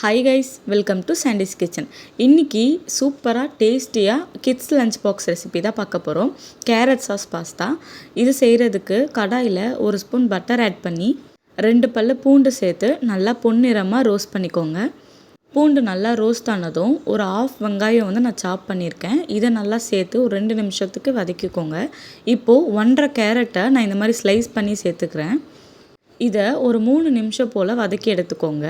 Hi guys, welcome to சாண்டிஸ் kitchen. இன்றைக்கி சூப்பராக டேஸ்டியாக கிட்ஸ் லஞ்ச் பாக்ஸ் ரெசிபி தான் பார்க்க போகிறோம். Carrot sauce pasta. இது செய்கிறதுக்கு கடாயில் ஒரு ஸ்பூன் பட்டர் ஆட் பண்ணி 2 பல்லு பூண்டு சேர்த்து நல்லா பொன்னிறமாக ரோஸ்ட் பண்ணிக்கோங்க. பூண்டு நல்லா ரோஸ்ட் ஆனதும் ஒரு ஆஃப் வெங்காயம் நான் சாப் பண்ணியிருக்கேன். இதை நல்லா சேர்த்து ஒரு 2 நிமிஷத்துக்கு வதக்கிக்கோங்க. இப்போது 1.5 கேரட்டை நான் இந்த மாதிரி ஸ்லைஸ் பண்ணி சேர்த்துக்கிறேன். இதை ஒரு 3 நிமிஷம் போல் வதக்கி எடுத்துக்கோங்க.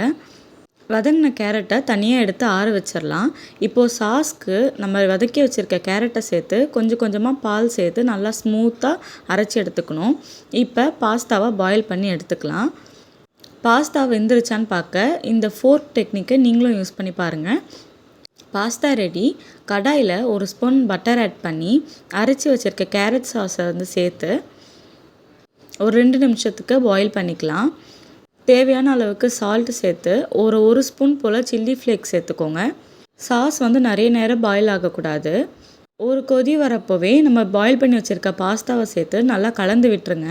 வதங்கின கேரட்டை தனியாக எடுத்து ஆற வச்சிடலாம். இப்போது சாஸ்க்கு நம்ம வதக்கி வச்சுருக்க கேரட்டை சேர்த்து கொஞ்சம் கொஞ்சமாக பால் சேர்த்து நல்லா ஸ்மூத்தாக அரைச்சி எடுத்துக்கணும். இப்போ பாஸ்தாவை பாயில் பண்ணி எடுத்துக்கலாம். பாஸ்தா வெந்துருச்சான்னு பார்க்க இந்த ஃபோர்க் டெக்னிக்கை நீங்களும் யூஸ் பண்ணி பாருங்கள். Pasta ready. கடாயில் ஒரு ஸ்பூன் பட்டர் ஆட் பண்ணி அரைச்சி வச்சுருக்க கேரட் சாஸை சேர்த்து ஒரு 2 நிமிஷத்துக்கு பாயில் பண்ணிக்கலாம். தேவையான அளவுக்கு சால்ட்டு சேர்த்து ஒரு ஸ்பூன் போல் சில்லி ஃப்ளேக்ஸ் சேர்த்துக்கோங்க. சாஸ் நிறைய நேரம் பாயில் ஆகக்கூடாது. ஒரு கொதி வரப்போவே நம்ம பாயில் பண்ணி வச்சுருக்க பாஸ்தாவை சேர்த்து நல்லா கலந்து விட்டுருங்க.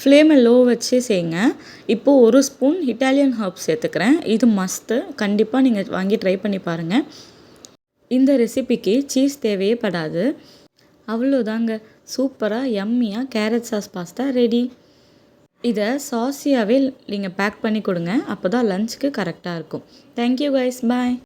ஃப்ளேமை லோ வச்சு செய்யுங்க. இப்போது ஒரு ஸ்பூன் இட்டாலியன் ஹர்ப்ஸ் சேர்த்துக்கிறேன். இது மஸ்ட்டு. கண்டிப்பாக நீங்கள் வாங்கி ட்ரை பண்ணி பாருங்கள். இந்த ரெசிபிக்கு சீஸ் தேவையே படாது. அவ்வளோதாங்க, சூப்பராக யம்மியாக கேரட் சாஸ் பாஸ்தா ரெடி. இதை சாஸியாகவே நீங்கள் பேக் பண்ணி கொடுங்க. அப்போ தான் லஞ்சுக்கு கரெக்டாக இருக்கும். தேங்க்யூ கைஸ், பாய்.